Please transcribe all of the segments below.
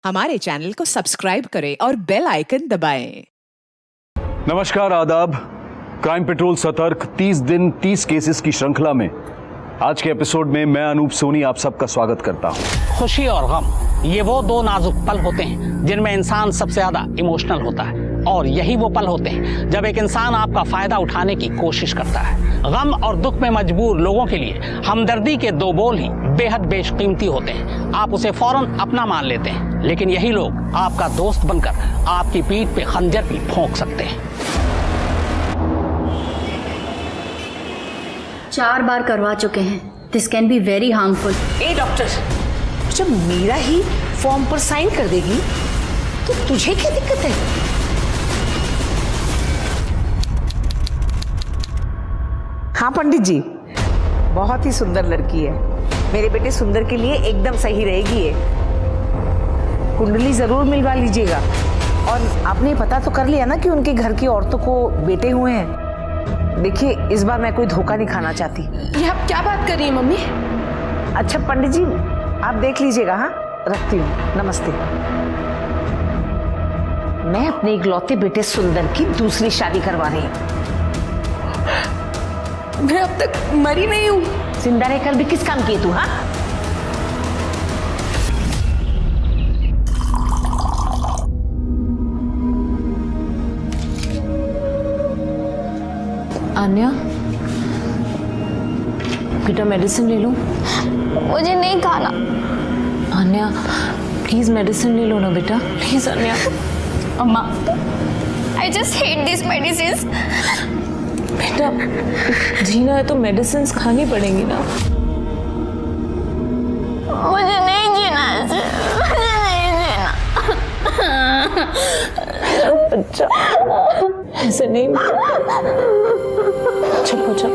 हमारे चैनल को सब्सक्राइब करें और बेल आइकन दबाएं। नमस्कार, आदाब। क्राइम पेट्रोल सतर्क 30 दिन 30 केसेस की श्रृंखला में आज के एपिसोड में मैं अनूप सोनी आप सबका स्वागत करता हूं। खुशी और गम, ये वो दो नाजुक पल होते हैं जिनमें इंसान सबसे ज्यादा इमोशनल होता है, और यही वो पल होते हैं जब एक इंसान आपका फायदा उठाने की कोशिश करता है। गम और दुख में मजबूर लोगों के लिए हमदर्दी के दो बोल ही बेहद बेशकीमती होते हैं। आप उसे फौरन अपना मान लेते हैं, लेकिन यही लोग आपका दोस्त बनकर आपकी पीठ पे खंजर भी भोंक सकते हैं। 4 बार करवा चुके हैं। This can be very harmful. A doctor, जब मीरा ही फॉर्म पर साइन कर देगी तो तुझे क्या दिक्कत है? हाँ पंडित जी, बहुत ही सुंदर लड़की है। मेरे बेटे सुंदर के लिए एकदम सही रहेगी ये। कुंडली जरूर मिलवा लीजिएगा। और आपने पता तो कर लिया ना कि उनके घर की औरतों को बेटे हुए हैं। देखिए, इस बार मैं कोई धोखा नहीं खाना चाहती। ये आप क्या बात कर रही हैं मम्मी? अच्छा पंडित जी, आप देख लीजिएगा। हाँ, रखती हूँ। नमस्ते। मैं अपने इकलौते बेटे सुंदर की दूसरी शादी करवा रही हूँ। मैं अब तक मरी नहीं हूँ। जिंदा रहकर भी किस काम की तू? हाँ, आन्या, बेटा मेडिसिन ले लो। मुझे नहीं खाना। आन्या प्लीज मेडिसिन ले लो ना बेटा, प्लीज आन्या। अम्मा, I just hate these medicines. बेटा जीना है तो मेडिसिन खानी पड़ेंगी ना। मुझे नहीं जीना है, मुझे नहीं जीना। बच्चा ऐसे नहीं, चुप हो जा।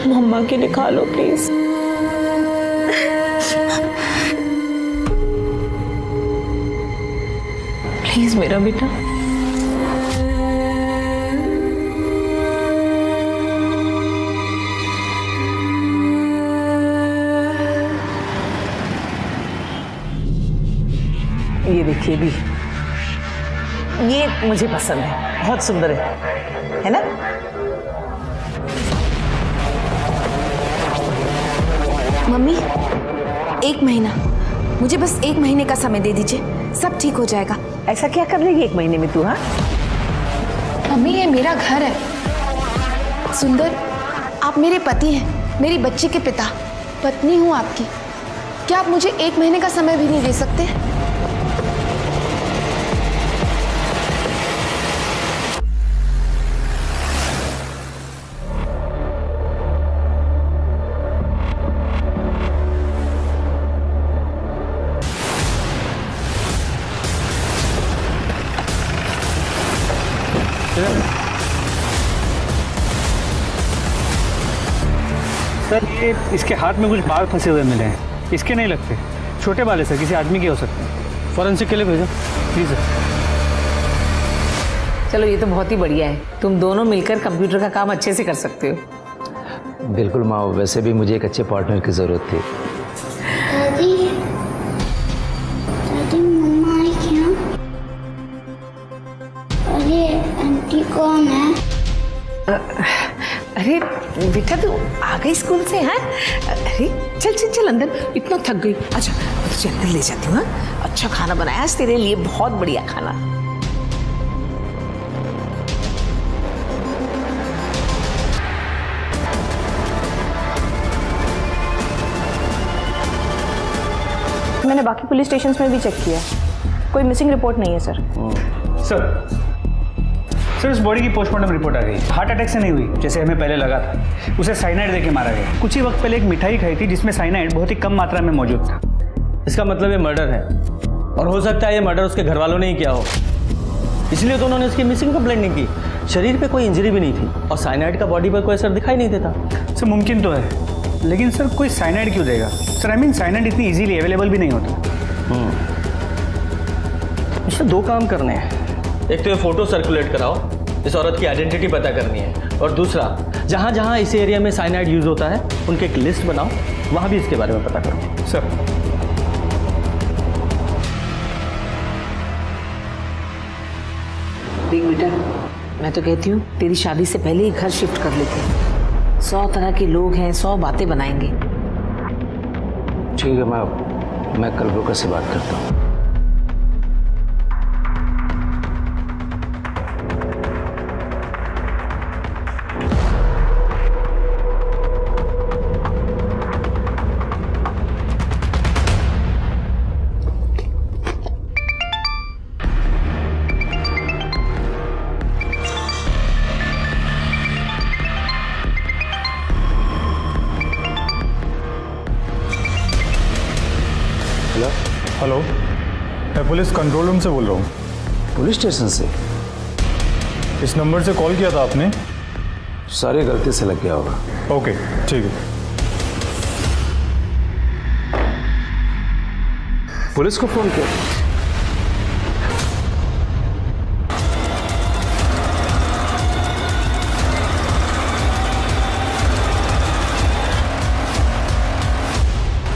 मम्मा के लिए खा लो प्लीज। प्लीज मेरा बेटा। ये देखिए भी, ये मुझे पसंद है, बहुत सुंदर है ना? मम्मी, 1 महीना, मुझे बस 1 महीने का समय दे दीजिए, सब ठीक हो जाएगा। ऐसा क्या कर लेगी 1 महीने में तू? हाँ, मम्मी, ये मेरा घर है। सुंदर, आप मेरे पति हैं, मेरी बच्ची के पिता। पत्नी हूँ आपकी। क्या आप मुझे 1 महीने का समय भी नहीं दे सकते? सर, ये इसके हाथ में कुछ बाल फंसे हुए मिले हैं। इसके नहीं लगते, छोटे बाल है सर, किसी आदमी के हो सकते हैं। फॉरेंसिक के लिए भेजो प्लीज सर। चलो ये तो बहुत ही बढ़िया है। तुम दोनों मिलकर कंप्यूटर का काम अच्छे से कर सकते हो। बिल्कुल माँ, वैसे भी मुझे एक अच्छे पार्टनर की ज़रूरत थी। दादी, दादी मम्मा आई क्या? अरे आंटी कौन है? अरे बेटा, तू आ गई स्कूल से? हैं? अरे चल चल चल अंदर, इतना थक गई। अच्छा, तुझे अंदर ले जाती हूँ। हाँ, अच्छा खाना बनाया आज तेरे लिए, बहुत बढ़िया खाना। मैंने बाकी पुलिस स्टेशंस में भी चेक किया, कोई मिसिंग रिपोर्ट नहीं है सर। सर, उस बॉडी की पोस्टमार्टम रिपोर्ट आ गई। हार्ट अटैक से नहीं हुई जैसे हमें पहले लगा था। उसे साइनाइड देके मारा गया। कुछ ही वक्त पहले एक मिठाई खाई थी जिसमें साइनाइड बहुत ही कम मात्रा में मौजूद था। इसका मतलब ये मर्डर है, और हो सकता है ये मर्डर उसके घर वालों ने ही किया हो, इसलिए तो उन्होंने उसकी मिसिंग कंप्लेंट नहीं की। शरीर पे कोई इंजरी भी नहीं थी, और साइनाइड का बॉडी पर कोई असर दिखाई नहीं देता। सर, मुमकिन तो है, लेकिन सर कोई साइनाइड क्यों देगा? सर, आई मीन साइनाइड इतनी इजीली अवेलेबल भी नहीं होता। इससे 2 काम करने हैं। एक तो ये फोटो सर्कुलेट कराओ, इस औरत की आइडेंटिटी पता करनी है, और दूसरा जहाँ जहाँ इस एरिया में साइनाइड यूज होता है उनकी एक लिस्ट बनाओ वहाँ भी इसके बारे में पता करो। सर देख बेटा, मैं तो कहती हूँ तेरी शादी से पहले ही घर शिफ्ट कर लेते हैं। 100 तरह के लोग हैं, 100 बातें बनाएंगे। ठीक है, मैं कल ब्रोकर से बात करता हूँ। हेलो, मैं पुलिस कंट्रोल रूम से बोल रहा हूँ। पुलिस स्टेशन से? इस नंबर से कॉल किया था आपने? सारी गलती से लग गया होगा। ओके, ठीक है। पुलिस को फोन किया?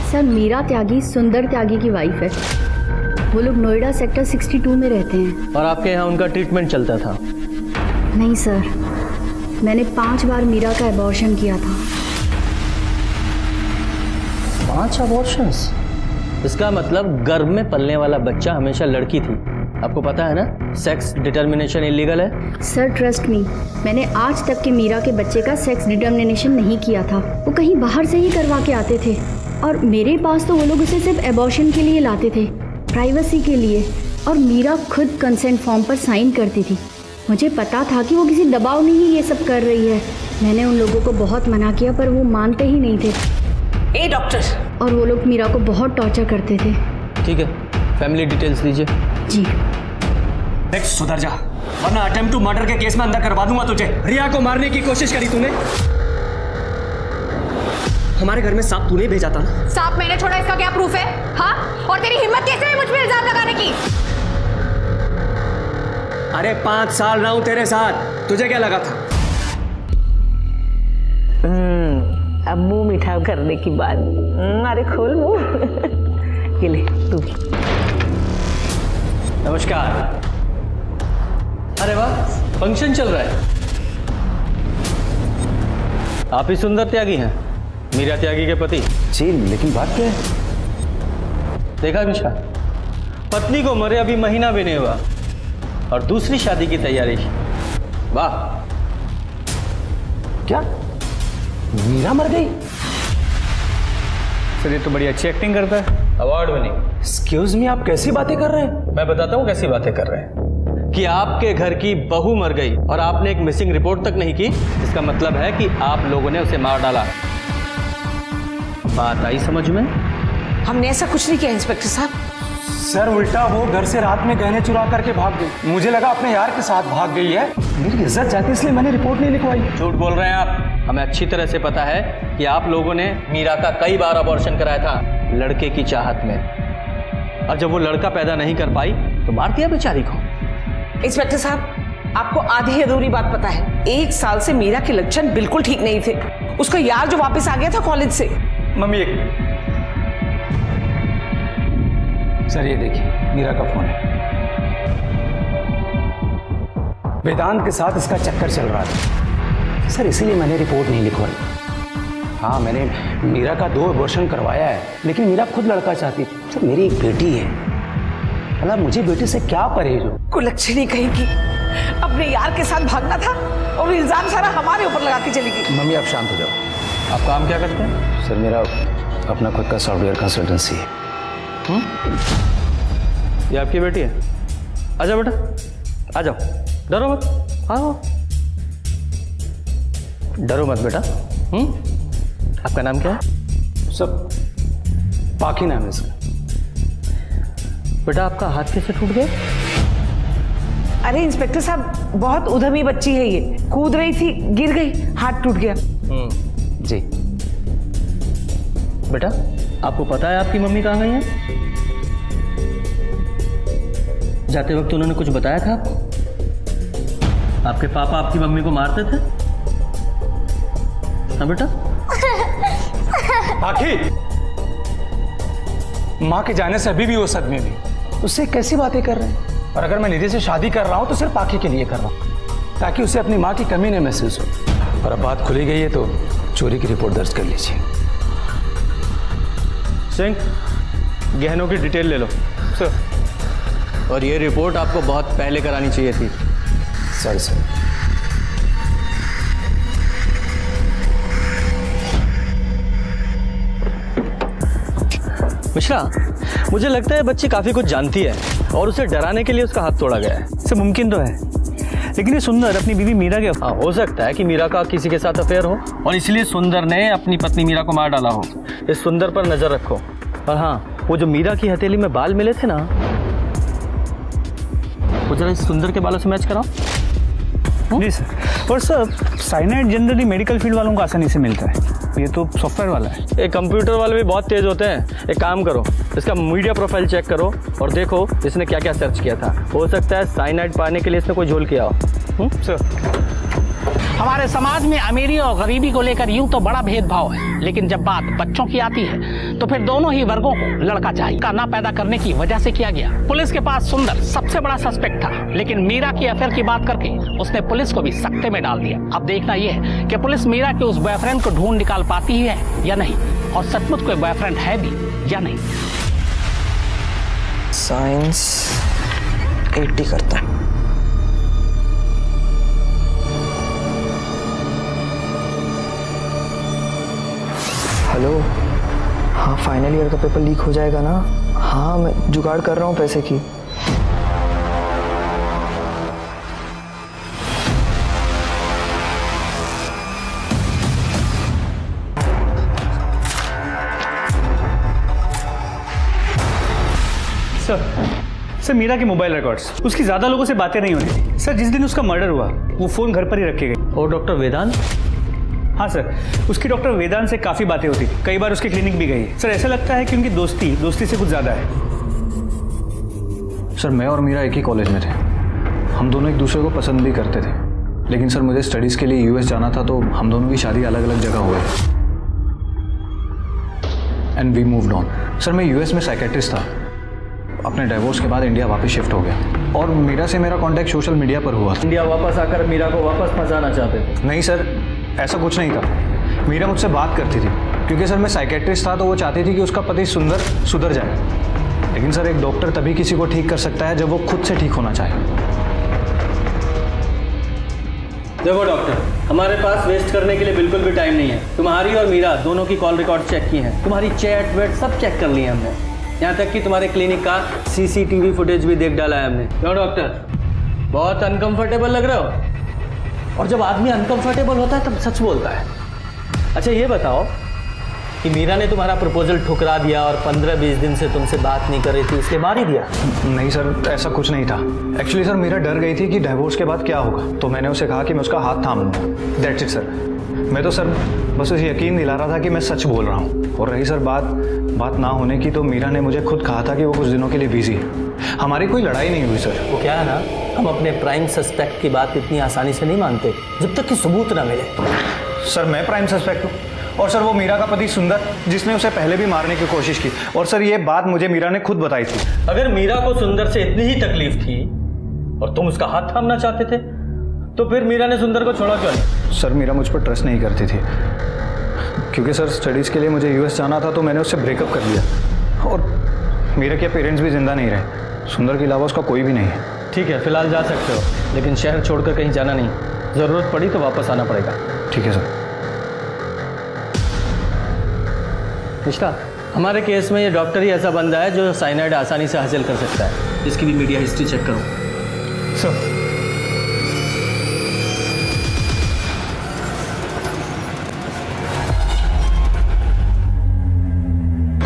सर, मीरा त्यागी सुंदर त्यागी की वाइफ है। वो लोग नोएडा सेक्टर 62 में रहते हैं। और आपके यहाँ उनका ट्रीटमेंट चलता था? नहीं सर, मैंने 5 बार मीरा का एबॉर्शन किया था। 5 अबॉर्शंस? इसका मतलब गर्भ में पलने वाला बच्चा हमेशा लड़की थी। आपको पता है ना, सेक्स डिटर्मिनेशन इलीगल है। सर ट्रस्ट मी, मैंने आज तक के मीरा के बच्चे का सेक्स डिटर्मिनेशन नहीं किया था। वो कहीं बाहर से ही करवा के आते थे और मेरे पास तो वो लोग उसे सिर्फ एबॉर्शन के लिए लाते थे, प्राइवेसी के लिए। और मीरा खुद कंसेंट फॉर्म पर साइन करती थी। मुझे पता था कि वो किसी दबाव में ही ये सब कर रही है। मैंने उन लोगों को बहुत मना किया पर वो मानते ही नहीं थे। ए डॉक्टर! और वो लोग मीरा को बहुत टॉर्चर करते थे। ठीक है, फैमिली डिटेल्स दीजिए। जी। नेक्स्ट सुधर जा, वरना अटेम्प्ट टू मर्डर के केस में अंदर करवा दूंगा तुझे। रिया को मारने की कोशिश करी तूने। हमारे घर में सांप तूने भेजा था ना? सांप मैंने छोड़ा, इसका क्या प्रूफ है? हाँ, और तेरी हिम्मत कैसे है मुझ पे इल्जाम लगाने की? अरे 5 साल रहा हूं तेरे साथ, तुझे क्या लगा था? अब मुंह मीठा करने की बात। अरे खोल मुंह। ये ले तू। नमस्कार। अरे वाह, फंक्शन चल रहा है। आप ही सुंदर त्यागी हैं, मीरा त्यागी के पति? जी, लेकिन बात क्या है? देखा विशा, पत्नी को मरे अभी महीना भी नहीं हुआ और दूसरी शादी की तैयारी। वाह! क्या मीरा मर गई? सर ये तो बड़ी अच्छी एक्टिंग करता है। Award winning. एक्सक्यूज मी, आप कैसी बातें कर रहे हैं? मैं बताता हूँ कैसी बातें कर रहे हैं। कि आपके घर की बहू मर गई और आपने एक मिसिंग रिपोर्ट तक नहीं की, इसका मतलब है कि आप लोगों ने उसे मार डाला। बात आई समझ में? हमने ऐसा कुछ नहीं किया इंस्पेक्टर साहब। सर उल्टा वो घर से रात में गहने चुरा करके भाग गई। मुझे लगा अपने यार के साथ भाग गई है। मेरी इज्जत जाती, इसलिए मैंने रिपोर्ट नहीं लिखवाई। झूठ बोल रहे हैं आप। हमें अच्छी तरह से पता है कि आप लोगों ने मीरा का कई बार अबॉर्शन कराया था लड़के की चाहत में, और जब वो लड़का पैदा नहीं कर पाई तो मार दिया बेचारी को। इंस्पेक्टर साहब, आपको आधी अधूरी बात पता है। 1 साल से मीरा के लक्षण बिल्कुल ठीक नहीं थे। उसका यार जो वापस आ गया था कॉलेज से। मम्मी एक मिनट। सर ये देखिए, मीरा का फोन है। वेदांत के साथ इसका चक्कर चल रहा था सर, इसीलिए मैंने रिपोर्ट नहीं लिखवाई। हाँ, मैंने मीरा का 2 अबॉर्शन करवाया है, लेकिन मीरा खुद लड़का चाहती थी। सर मेरी एक बेटी है, मतलब मुझे बेटी से क्या परहेज हो? कुलच्छनी कहेगी, अपने यार के साथ भागना था और इल्जाम सारा हमारे ऊपर लगा के चली गई। मम्मी आप शांत हो जाओ। आप काम क्या करते हैं? सर मेरा अपना खुद का सॉफ्टवेयर कंसल्टेंसी है। ये आपकी बेटी है? आ जाओ बेटा, आ जाओ, डरो मत, आओ। डरो मत बेटा। आपका नाम क्या है? सब पाखी नाम है इसका। बेटा आपका हाथ कैसे टूट गया? अरे इंस्पेक्टर साहब, बहुत उद्यमी बच्ची है ये। कूद रही थी, गिर गई, हाथ टूट गया। जी बेटा, आपको पता है आपकी मम्मी कहाँ गई है? जाते वक्त उन्होंने कुछ बताया था आपको? आपके पापा आपकी मम्मी को मारते थे? हाँ बेटा? पाखी, माँ के जाने से अभी भी वो सदमे में, उससे कैसी बातें कर रहे हैं? और अगर मैं निधि से शादी कर रहा हूं तो सिर्फ पाखी के लिए कर रहा हूं, ताकि उसे अपनी माँ की कमी न महसूस हो। और अब बात खुली गई है तो चोरी की रिपोर्ट दर्ज कर लीजिए। सिंह, गहनों की डिटेल ले लो सर। और ये रिपोर्ट आपको बहुत पहले करानी चाहिए थी। सर मिश्रा, मुझे लगता है बच्ची काफी कुछ जानती है और उसे डराने के लिए उसका हाथ तोड़ा गया है। सर मुमकिन तो है, लेकिन ये सुंदर अपनी बीवी मीरा के हाँ, हो सकता है कि मीरा का किसी के साथ अफेयर हो और इसलिए सुंदर ने अपनी पत्नी मीरा को मार डाला हो। इस सुंदर पर नजर रखो। और हाँ, वो जो मीरा की हथेली में बाल मिले थे ना, वो जरा इस सुंदर के बालों से मैच कराओ। जी सर। और sir, cyanide generally medical field वालों को आसानी से मिलता है, ये तो सॉफ्टवेयर वाला है। ये कंप्यूटर वाले भी बहुत तेज होते हैं। एक काम करो, इसका मीडिया प्रोफाइल चेक करो और देखो इसने क्या क्या सर्च किया था। हो सकता है साइनाइड पाने के लिए इसने कोई झोल किया हो। सर, हमारे समाज में अमीरी और गरीबी को लेकर यूं तो बड़ा भेदभाव है, लेकिन जब बात बच्चों की आती है तो फिर दोनों ही वर्गों को लड़का चाहिए। का ना पैदा करने की वजह से किया गया। पुलिस के पास सुंदर सबसे बड़ा सस्पेक्ट था, लेकिन मीरा की अफेयर की बात करके उसने पुलिस को भी सकते में डाल दिया। अब देखना यह है कि पुलिस मीरा के उस बॉयफ्रेंड को ढूंढ निकाल पाती है या नहीं, और सचमुच कोई बॉयफ्रेंड है भी या नहीं। साइंस 80 करता है। हेलो, हाँ फाइनल ईयर का पेपर लीक हो जाएगा ना? हाँ मैं जुगाड़ कर रहा हूँ पैसे की। सर मीरा के मोबाइल रिकॉर्ड्स, उसकी ज्यादा लोगों से बातें नहीं हो रही थी। सर जिस दिन उसका मर्डर हुआ वो फोन घर पर ही रख के गई। और डॉक्टर वेदांत? हाँ सर, उसकी डॉक्टर वेदांत से काफ़ी बातें होती थी, कई बार उसकी क्लिनिक भी गई है। सर ऐसा लगता है कि उनकी दोस्ती से कुछ ज़्यादा है। सर मैं और मीरा एक ही कॉलेज में थे, हम दोनों एक दूसरे को पसंद भी करते थे, लेकिन सर मुझे स्टडीज़ के लिए यूएस जाना था तो हम दोनों की शादी अलग अलग जगह हो गई and we moved on. Sir मैं यूएस में साइकेट्रिस्ट था, अपने डिवोर्स के बाद इंडिया वापस शिफ्ट हो गया और मीरा से मेरा कॉन्टैक्ट सोशल मीडिया पर हुआ। इंडिया वापस आकर मीरा को वापस फंसाना चाहते थे? नहीं सर, ऐसा कुछ नहीं था। मीरा मुझसे बात करती थी क्योंकि सर मैं साइकेट्रिस्ट था तो वो चाहती थी कि उसका पति सुंदर सुधर जाए, लेकिन सर एक डॉक्टर तभी किसी को ठीक कर सकता है जब वो खुद से ठीक होना चाहे। देखो डॉक्टर, हमारे पास वेस्ट करने के लिए बिल्कुल भी टाइम नहीं है। तुम्हारी और मीरा दोनों की कॉल रिकॉर्ड चेक की हैं, तुम्हारी चैट वेट सब चेक कर लिए हमने, यहाँ तक कि तुम्हारे क्लिनिक का सीसीटीवी फुटेज भी देख डाला है हमने। क्यों डॉक्टर, बहुत अनकंफर्टेबल लग रहे हो? और जब आदमी अनकंफर्टेबल होता है तब सच बोलता है। अच्छा ये बताओ कि मीरा ने तुम्हारा प्रपोजल ठुकरा दिया और 15-20 दिन से तुमसे बात नहीं कर रही थी, इसलिए मार ही दिया? नहीं सर, ऐसा कुछ नहीं था। एक्चुअली सर मीरा डर गई थी कि डिवोर्स के बाद क्या होगा, तो मैंने उसे कहा कि मैं उसका हाथ थाम लूँगा। That's it sir. मैं तो सर बस उसे यकीन दिला रहा था कि मैं सच बोल रहा हूँ। और रही सर बात ना होने की, तो मीरा ने मुझे खुद कहा था कि वो कुछ दिनों के लिए बिजी है। हमारी कोई लड़ाई नहीं हुई सर। वो क्या है ना, हम अपने प्राइम सस्पेक्ट की बात इतनी आसानी से नहीं मानते जब तक कि सबूत ना मिले। सर मैं प्राइम सस्पेक्ट हूँ और सर वो मीरा का पति सुंदर, जिसने उसे पहले भी मारने की कोशिश की, और सर ये बात मुझे मीरा ने खुद बताई थी। अगर मीरा को सुंदर से इतनी ही तकलीफ थी और तुम उसका हाथ थामना चाहते थे तो फिर मीरा ने सुंदर को छोड़ा क्यों नहीं? सर मीरा मुझ पर ट्रस्ट नहीं करती थी क्योंकि सर स्टडीज़ के लिए मुझे यूएस जाना था, तो मैंने उससे ब्रेकअप कर लिया और मीरा के पेरेंट्स भी जिंदा नहीं रहे। सुंदर के अलावा उसका कोई भी नहीं है। ठीक है, फिलहाल जा सकते हो, लेकिन शहर छोड़कर कहीं जाना नहीं। ज़रूरत पड़ी तो वापस आना पड़ेगा। ठीक है सर। निष्ठा, हमारे केस में ये डॉक्टर ही ऐसा बंदा है जो साइनाइड आसानी से हासिल कर सकता है। इसकी भी मीडिया हिस्ट्री चेक करो। सर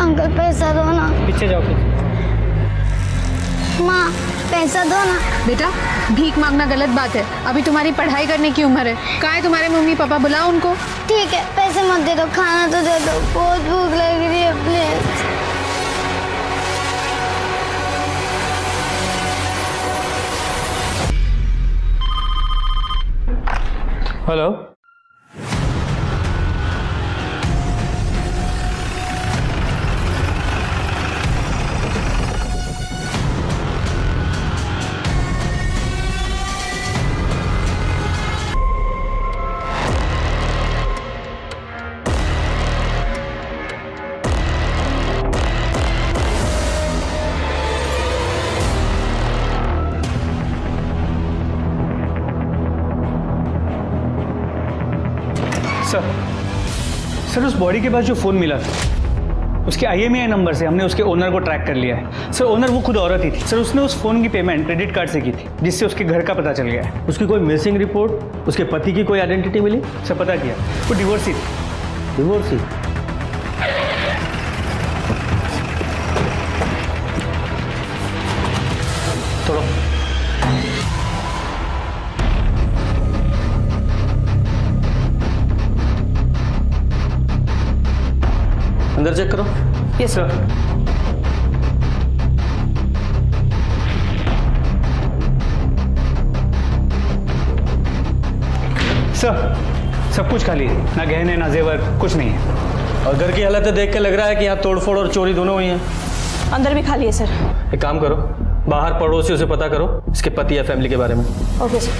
अंकल पैसा दो ना। पीछे जाओ। माँ पैसा दो ना। बेटा भीख मांगना गलत बात है, अभी तुम्हारी पढ़ाई करने की उम्र है। कहाँ है तुम्हारे मम्मी पापा, बुलाओ उनको। ठीक है, पैसे मत दे दो, खाना तो दे दो, बहुत भूख लग रही है प्लीज। हेलो सर उस बॉडी के पास जो फ़ोन मिला था उसके IMEI नंबर से हमने उसके ओनर को ट्रैक कर लिया है। सर ओनर वो खुद औरत ही थी। सर उसने उस फ़ोन की पेमेंट क्रेडिट कार्ड से की थी, जिससे उसके घर का पता चल गया है। उसकी कोई मिसिंग रिपोर्ट, उसके पति की कोई आइडेंटिटी मिली? सर पता किया, वो डिवोर्सी थी। डिवोर्सी? थोड़ा अंदर चेक करो। Yes sir. सर सब कुछ खाली है, ना गहने ना जेवर, कुछ नहीं है। और घर की हालत देख के लग रहा है कि यहाँ तोड़फोड़ और चोरी दोनों हुई हैं। अंदर भी खाली है सर। एक काम करो, बाहर पड़ोसियों से पता करो इसके पति या फैमिली के बारे में। Okay sir.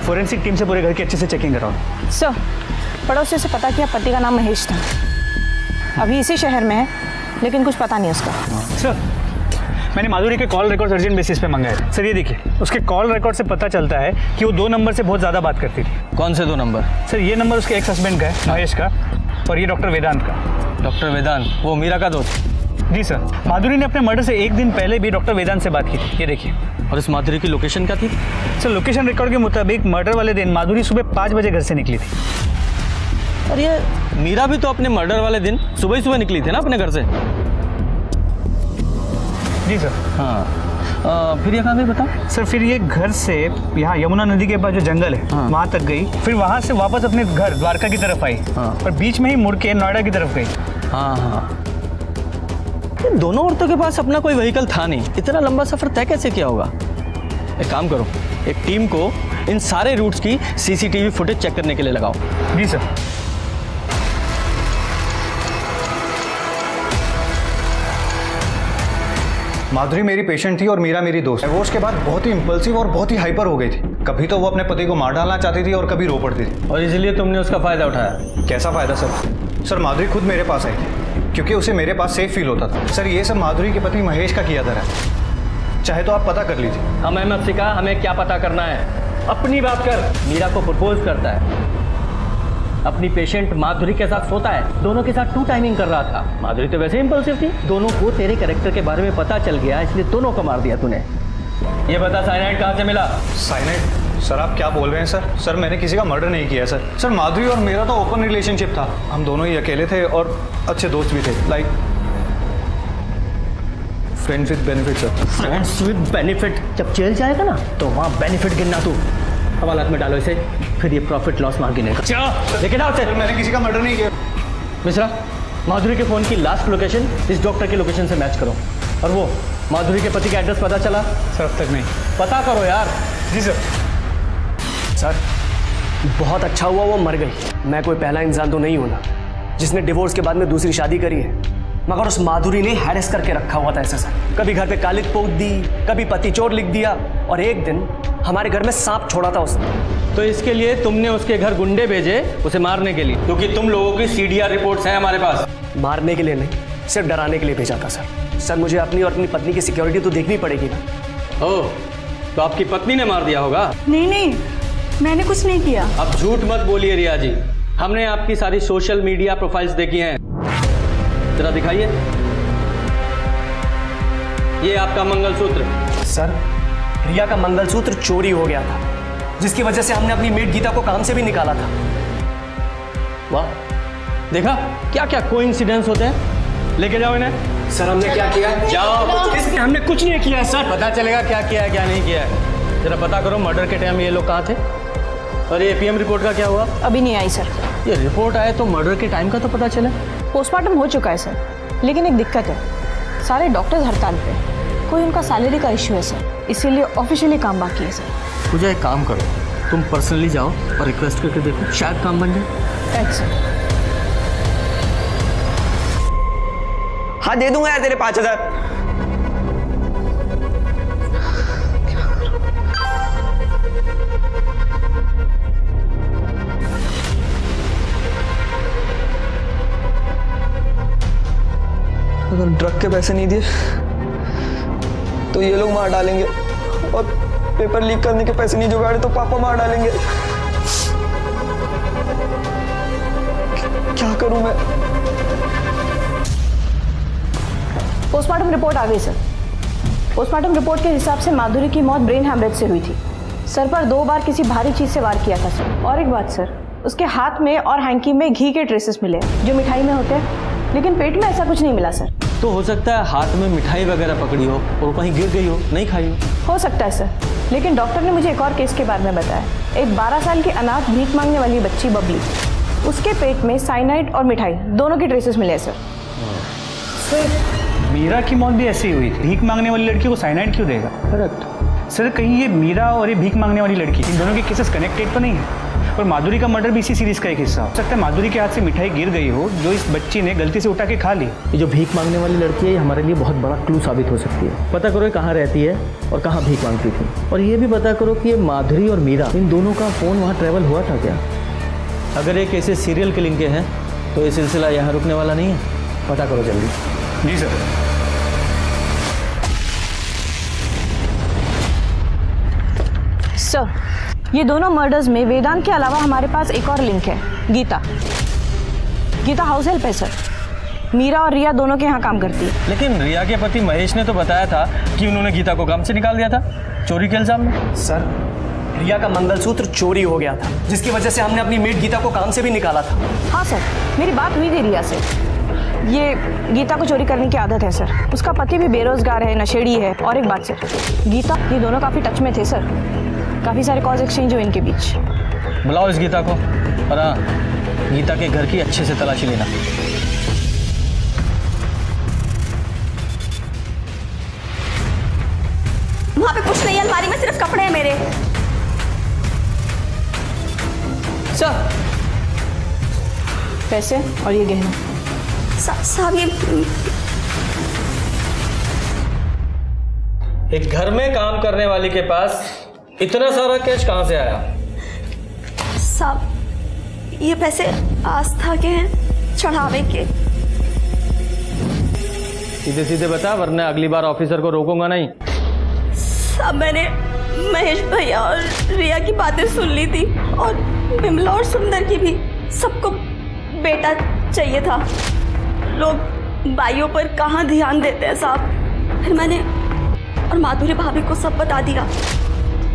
फोरेंसिक टीम से पूरे घर की अच्छे से चेकिंग कराओ। सर पड़ोसियों से पता किया, पति का नाम महेश था, अभी इसी शहर में है, लेकिन कुछ पता नहीं उसका। सर मैंने माधुरी के कॉल रिकॉर्ड अर्जेंट बेसिस पे मंगाए। सर ये देखिए, उसके कॉल रिकॉर्ड से पता चलता है कि वो 2 नंबर से बहुत ज़्यादा बात करती थी। कौन से 2 नंबर? सर ये नंबर उसके एक्स हस्बैंड का है, महेश का, और ये डॉक्टर वेदांत का। डॉक्टर वेदांत वो मीरा का दोस्त? जी सर। माधुरी ने अपने मर्डर से 1 दिन पहले भी डॉक्टर वेदांत से बात की थी, ये देखिए। और इस माधुरी की लोकेशन क्या थी? सर लोकेशन रिकॉर्ड के मुताबिक मर्डर वाले दिन माधुरी सुबह 5 बजे घर से निकली थी। और ये मीरा भी तो अपने मर्डर वाले दिन सुबह ही सुबह निकली थी ना अपने घर से? जी सर। हाँ फिर ये कहाँ गई बताओ? सर फिर ये घर से यहाँ यमुना नदी के पास जो जंगल है वहाँ तक गई, फिर वहाँ से वापस अपने घर द्वारका की तरफ आई, और बीच में ही मुड़ के नोएडा की तरफ गई। हाँ ये दोनों औरतों के पास अपना कोई व्हीकल था नहीं, इतना लंबा सफर तय कैसे किया होगा? एक काम करो, एक टीम को इन सारे रूट्स की CCTV फुटेज चेक करने के लिए लगाओ। जी सर। माधुरी मेरी पेशेंट थी और मीरा मेरी दोस्त। डिवोर्स के बाद बहुत ही इंपल्सिव और बहुत ही हाइपर हो गई थी। कभी तो वो अपने पति को मार डालना चाहती थी और कभी रो पड़ती थी। और इसलिए तुमने उसका फायदा उठाया? कैसा फायदा सर? सर माधुरी खुद मेरे पास आई थी क्योंकि उसे मेरे पास सेफ फील होता था। सर ये सब माधुरी के पति महेश का किया था, चाहे तो आप पता कर लीजिए। हम अहमद सिका, हमें क्या पता करना है? अपनी बात कर। मीरा को प्रपोज करता है, अपनी पेशेंट माधुरी के साथ सोता है, दोनों के साथ 2 टाइमिंग कर रहा था। माधुरी तो वैसे इंपल्सिव थी, दोनों को तेरे कैरेक्टर के बारे में पता चल गया, इसलिए दोनों को मार दिया तूने। ये बता साइनाइड कहाँ से मिला? साइनाइड? सर आप क्या बोल रहे हैं सर? सर मैंने किसी का मर्डर नहीं किया सर। सर माधुरी और मेरा तो ओपन रिलेशनशिप था, हम दोनों ही अकेले थे और अच्छे दोस्त भी थे, like friends with benefit sir. Friends with benefit? जब जेल जाएगा ना तो वहाँ बेनिफिट गिनना तू। हवालात में डालो इसे, फिर ये प्रॉफिट लॉस मार गिनेगा। लेकिन आओ सर, मैंने किसी का मर्डर नहीं किया। मिश्रा, माधुरी के फ़ोन की लास्ट लोकेशन इस डॉक्टर की लोकेशन से मैच करो। और वो माधुरी के पति का एड्रेस पता चला? सर अब तक नहीं। पता करो यार। जी सर। सर बहुत अच्छा हुआ वो मर गई। मैं कोई पहला इंसान तो नहीं हूं ना जिसने डिवोर्स के बाद में दूसरी शादी करी है, मगर उस माधुरी ने हैरेस करके रखा हुआ था ऐसा सर। कभी घर पे कालिक पोत दी, कभी पति चोर लिख दिया, और एक दिन हमारे घर में सांप छोड़ा था उसने। तो इसके लिए तुमने उसके घर गुंडे भेजे उसे मारने के लिए? क्योंकि तुम लोगों की CDR रिपोर्ट्स हैं हमारे पास। मारने के लिए नहीं, सिर्फ डराने के लिए भेजा था सर। सर मुझे अपनी और अपनी पत्नी की सिक्योरिटी तो देखनी पड़ेगी ना। ओह, तो आपकी पत्नी ने मार दिया होगा? नहीं, मैंने कुछ नहीं किया। अब झूठ मत बोलिए रिया जी, हमने आपकी सारी सोशल मीडिया प्रोफाइल्स देखी हैं। जरा दिखाइए, ये आपका मंगलसूत्र। सर रिया का मंगलसूत्र चोरी हो गया था, जिसकी वजह से हमने अपनी मेड गीता को काम से भी निकाला था। वाह, देखा क्या क्या कोइंसिडेंस होते हैं। लेके जाओ इन्हें। सर हमने क्या किया? जाओ। इसमें हमने कुछ नहीं किया सर। पता चलेगा क्या किया है क्या नहीं किया है। जरा पता करो मर्डर के टाइम ये लोग कहाँ थे। और ये PM रिपोर्ट का क्या हुआ? अभी नहीं आई सर। ये रिपोर्ट आए तो मर्डर के टाइम का तो पता चले। पोस्टमार्टम हो चुका है सर, लेकिन एक दिक्कत है, सारे डॉक्टर्स हड़ताल पे, कोई उनका सैलरी का इश्यू है सर, इसीलिए ऑफिशियली काम बाकी है सर। मुझे एक काम करो, तुम पर्सनली जाओ और रिक्वेस्ट करके देखो, शायद काम बन जाए। Thanks sir. हाँ दे दूंगा यार तेरे 5000। अगर ड्रग के पैसे नहीं दिए तो ये लोग मार डालेंगे, और पेपर लीक करने के पैसे नहीं जुगाड़े तो पापा मार डालेंगे। क्या करूं मैं? पोस्टमार्टम रिपोर्ट आ गई सर। पोस्टमार्टम रिपोर्ट के हिसाब से माधुरी की मौत ब्रेन हैमरेज से हुई थी। सर पर 2 बार किसी भारी चीज से वार किया था सर। और एक बात सर, उसके हाथ में और हैंकी में घी के ट्रेसेस मिले जो मिठाई में होते हैं, लेकिन पेट में ऐसा कुछ नहीं मिला सर। तो हो सकता है हाथ में मिठाई वगैरह पकड़ी हो और कहीं गिर गई हो, नहीं खाई हो सकता है सर, लेकिन डॉक्टर ने मुझे एक और केस के बारे में बताया। एक 12 साल की अनाथ भीख मांगने वाली बच्ची बबली, उसके पेट में साइनाइड और मिठाई दोनों के ट्रेसेस मिले हैं सर। सर मीरा की मौत भी ऐसे ही हुई थी। भीख मांगने वाली लड़की को साइनाइड क्यों देगा? करेक्ट सर कहीं ये मीरा और ये भीख मांगने वाली लड़की, इन दोनों के केसेस कनेक्टेड तो नहीं है? और माधुरी का मर्डर भी इसी सीरीज का एक हिस्सा हो सकता है। माधुरी के हाथ से मिठाई गिर गई हो जो इस बच्ची ने गलती से उठा के खा ली। ये जो भीख मांगने वाली लड़की है ये हमारे लिए बहुत बड़ा क्लू साबित हो सकती है। पता करो ये कहाँ रहती है और कहाँ भीख मांगती थी, और ये भी पता करो कि ये माधुरी और मीरा, इन दोनों का फ़ोन वहाँ ट्रैवल हुआ था क्या। अगर ये केसेस सीरियल किलिंग के हैं तो ये सिलसिला यहाँ रुकने वाला नहीं है। पता करो जल्दी। जी सर। सर ये दोनों मर्डर्स में वेदांत के अलावा हमारे पास एक और लिंक है, गीता। गीता हाउस हेल्प है सर। मीरा और रिया दोनों के यहाँ काम करती है। लेकिन रिया के पति महेश ने तो बताया था कि उन्होंने गीता को काम से निकाल दिया था चोरी के इल्जाम में। सर रिया का मंगलसूत्र चोरी हो गया था, जिसकी वजह से हमने अपनी मेड गीता को काम से भी निकाला था। हाँ सर, मेरी बात हुई थी रिया से। ये गीता को चोरी करने की आदत है सर। उसका पति भी बेरोजगार है, नशेड़ी है। और एक बात सर, गीता, ये दोनों काफ़ी टच में थे सर। काफ़ी सारे कॉल्स एक्सचेंज हुए इनके बीच। बुलाओ इस गीता को, और हाँ, गीता के घर की अच्छे से तलाशी लेना। वहाँ पे कुछ नहीं है, अलमारी में सिर्फ कपड़े हैं मेरे। सर पैसे और ये गहना। साहब ये एक घर में काम करने वाली के पास इतना सारा कैश कहाँ से आया? साहब ये पैसे आस्था के हैं, चढ़ावे के। सीधे सीधे बता, वरना अगली बार ऑफिसर को रोकूंगा नहीं। साहब मैंने महेश भैया और रिया की बातें सुन ली थी, और बिमला और सुंदर की भी। सबको बेटा चाहिए था। लोग भाइयों पर कहाँ ध्यान देते हैं साहब। फिर मैंने और माधुरी भाभी को सब बता दिया।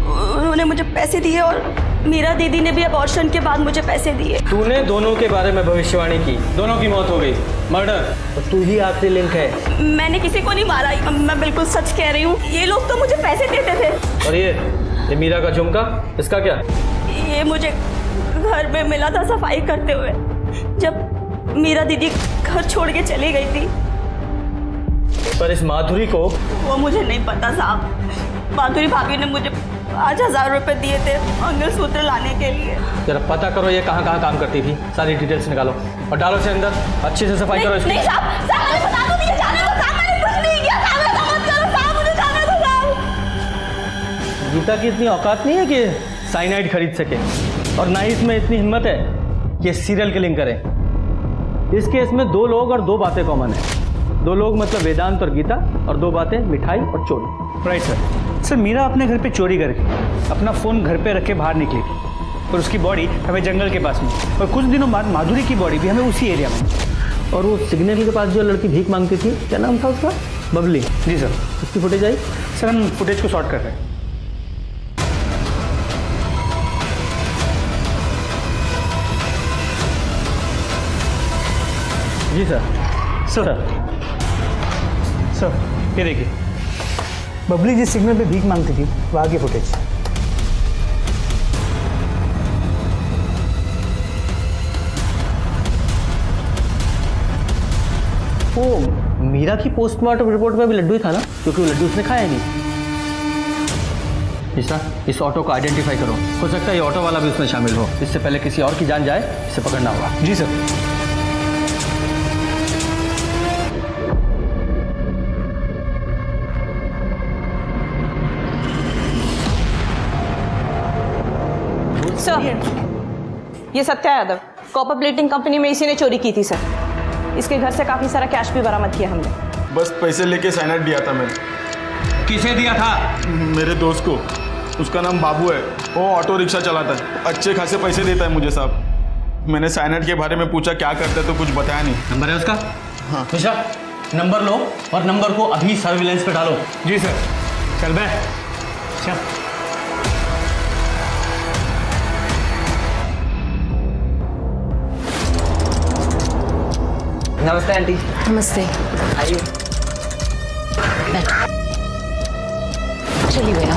उन्होंने मुझे पैसे दिए, और मीरा दीदी ने भी अबॉर्शन के बाद मुझे पैसे दिए। तूने दोनों के बारे में भविष्यवाणी की, दोनों की मौत हो गई, मर्डर, और तू ही आखिरी लिंक है। मैंने किसी को नहीं मारा, मैं बिल्कुल सच कह रही हूँ। ये लोग तो मुझे पैसे देते थे। और ये मीरा का झुमका, इसका क्या? ये मुझे घर में मिला था सफाई करते हुए, जब मीरा दीदी घर छोड़ के चली गई थी। पर इस माधुरी को? वो मुझे नहीं पता साहब। माधुरी भाभी ने मुझे 5,000 रुपए दिए थे मंगलसूत्र लाने के लिए। जरा पता करो ये कहाँ कहाँ काम करती थी, सारी डिटेल्स निकालो और डालो से अंदर। अच्छे से सफाई करो इसकी। नहीं साहब, साहब मुझे बता दो, मुझे जाने दो साहब, मैंने कुछ नहीं किया साहब, ऐसा मत करो साहब, मुझे जाने दो साहब। गीता की इतनी औकात नहीं है कि साइनाइड खरीद सके, और ना ही इसमें इतनी हिम्मत है कि सीरियल किलिंग करें। इस केस में 2 लोग और 2 बातें कॉमन है। 2 लोग मतलब वेदांत और गीता, और 2 बातें मिठाई और चोरी। Right sir. सर मीरा अपने घर पे चोरी करके अपना फ़ोन घर पे रख के बाहर निकली थी, और उसकी बॉडी हमें जंगल के पास में, और कुछ दिनों बाद माधुरी की बॉडी भी हमें उसी एरिया में। और वो सिग्नल के पास जो लड़की भीख मांगती थी, क्या नाम था उसका? बबली। जी सर। उसकी फुटेज आई? सर हम फुटेज को शॉर्ट कर रहे हैं। जी सर। सर ये देखिए, बबली जिस सिग्नल पे भीख मांगती थी वहाँ की फुटेज। वो मीरा की पोस्टमार्टम रिपोर्ट में भी लड्डू ही था ना, क्योंकि वो लड्डू उसने खाया नहीं। इस ऑटो को आइडेंटिफाई करो, हो सकता है ये ऑटो वाला भी उसमें शामिल हो। इससे पहले किसी और की जान जाए, इसे पकड़ना होगा। जी सर। सर ये Satya Yadav, copper plating company में इसी ने चोरी की थी सर। इसके घर से काफी सारा कैश भी बरामद किया हमने। बस पैसे लेके साइनाइड दिया था मैंने। किसे दिया था? मेरे दोस्त को। उसका नाम बाबू है, वो ऑटो रिक्शा चलाता है, अच्छे खासे पैसे देता है मुझे साहब। मैंने साइनाइड के बारे में पूछा क्या करते तो कुछ बताया नहीं। नंबर है उसका? हाँ। मिश्रा, नंबर लो और नंबर को अभी सर्विलेंस पे डालो। जी सर। चल बे चल। नमस्ते आंटी। नमस्ते। आइए। चलिए भैया।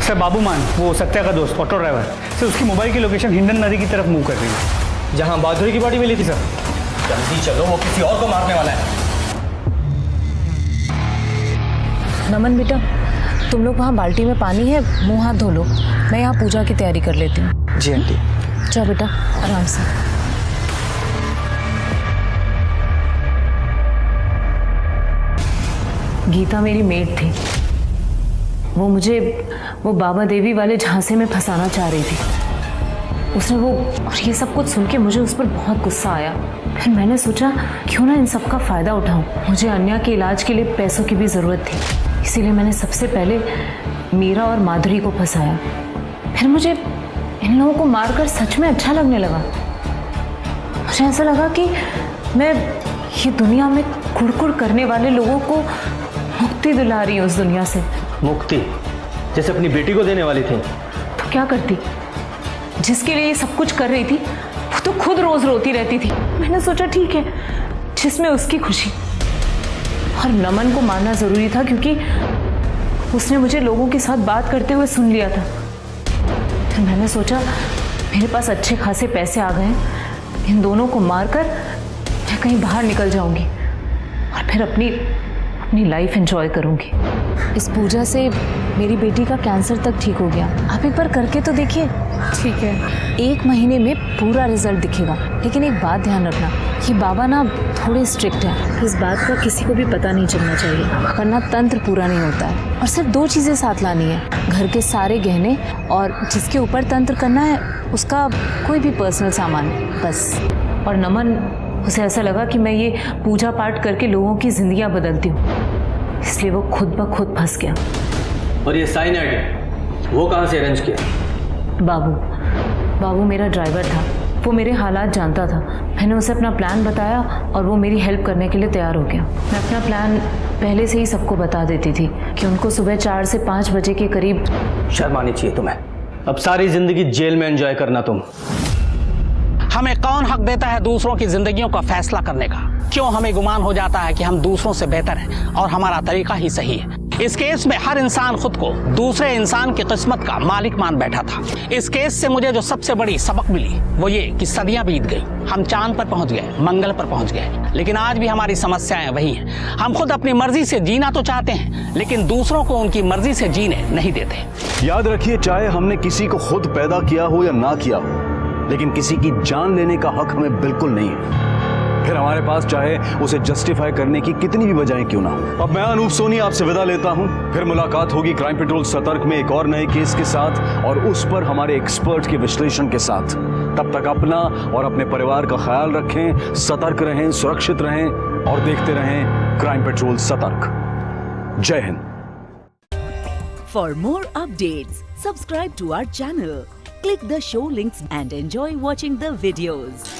सर बाबू मान, वो सत्या का दोस्त ऑटो ड्राइवर, सर उसकी मोबाइल की लोकेशन हिंडन नदी की तरफ मूव कर रही है, जहां माधुरी की बॉडी मिली थी सर। जल्दी चलो, वो किसी और को मारने वाला है। नमन बेटा, तुम लोग वहाँ बाल्टी में पानी है, मुंह हाथ धो लो। मैं यहाँ पूजा की तैयारी कर लेती हूँ। जी आंटी। जाओ बेटा आराम से। गीता मेरी मेड थी। वो मुझे वो बाबा देवी वाले झांसे में फंसाना चाह रही थी। उसने वो, और ये सब कुछ सुन के मुझे उस पर बहुत गुस्सा आया। फिर मैंने सोचा क्यों ना इन सब का फ़ायदा उठाऊं। मुझे अन्या के इलाज के लिए पैसों की भी ज़रूरत थी, इसीलिए मैंने सबसे पहले मीरा और माधुरी को फंसाया। फिर मुझे इन लोगों को मारकर सच में अच्छा लगने लगा। मुझे ऐसा लगा कि मैं ये दुनिया में कुड़कुड़ करने वाले लोगों को मुक्ति दिला रही हूँ उस दुनिया से। मुक्ति? जैसे अपनी बेटी को देने वाली थी। तो क्या करती? जिसके लिए ये सब कुछ कर रही थी वो तो खुद रोज रोती रहती थी। मैंने सोचा ठीक है, जिसमें उसकी खुशी। और नमन को मारना जरूरी था क्योंकि उसने मुझे लोगों के साथ बात करते हुए सुन लिया था। फिर मैंने सोचा मेरे पास अच्छे खासे पैसे आ गए, इन दोनों को मारकर मैं कहीं बाहर निकल जाऊंगी और फिर अपनी लाइफ एंजॉय करूंगी। इस पूजा से मेरी बेटी का कैंसर तक ठीक हो गया। आप एक बार करके तो देखिए। ठीक है, 1 महीने में पूरा रिजल्ट दिखेगा। लेकिन एक बात ध्यान रखना, ये बाबा ना थोड़े स्ट्रिक्ट हैं। इस बात का किसी को भी पता नहीं चलना चाहिए, वरना तंत्र पूरा नहीं होता है। और सिर्फ 2 चीज़ें साथ लानी है, घर के सारे गहने और जिसके ऊपर तंत्र करना है उसका कोई भी पर्सनल सामान, बस। और नमन, उसे ऐसा लगा कि मैं ये पूजा पाठ करके लोगों की जिंदगियां बदलती हूँ, इसलिए वो खुद ब खुद फंस गया। और ये साइनाइड वो कहाँ से अरेंज किया? बाबू मेरा ड्राइवर था। वो मेरे हालात जानता था। मैंने उसे अपना प्लान बताया और वो मेरी हेल्प करने के लिए तैयार हो गया। मैं अपना प्लान पहले से ही सबको बता देती थी कि उनको सुबह 4 से 5 बजे के करीब। शर्म आनी चाहिए तुम्हें। अब सारी जिंदगी जेल में एंजॉय करना तुम। हमें कौन हक देता है दूसरों की जिंदगियों का फैसला करने का? क्यों हमें गुमान हो जाता है कि हम दूसरों से बेहतर हैं और हमारा तरीका ही सही है? इस केस में हर इंसान खुद को दूसरे इंसान की किस्मत का मालिक मान बैठा था। इस केस से मुझे जो सबसे बड़ी सबक मिली वो ये कि सदियां बीत गई, हम चांद पर पहुंच गए, मंगल पर पहुंच गए, लेकिन आज भी हमारी समस्याएं वही हैं। हम खुद अपनी मर्जी से जीना तो चाहते हैं, लेकिन दूसरों को उनकी मर्जी से जीने नहीं देते। याद रखिए, चाहे हमने किसी को खुद पैदा किया हो या ना किया हो, लेकिन किसी की जान लेने का हक हमें बिल्कुल नहीं है, फिर हमारे पास चाहे उसे जस्टिफाई करने की कितनी भी वजहें क्यों ना हो। अब मैं अनूप सोनी आपसे विदा लेता हूं। फिर मुलाकात होगी क्राइम पेट्रोल सतर्क में एक और नए केस के साथ और उस पर हमारे एक्सपर्ट के विश्लेषण के साथ। तब तक अपना और अपने परिवार का ख्याल रखें, सतर्क रहें, सुरक्षित रहें और देखते रहें क्राइम पेट्रोल सतर्क। जय Hind. For more updates, subscribe to our channel, click the show links and enjoy watching the videos.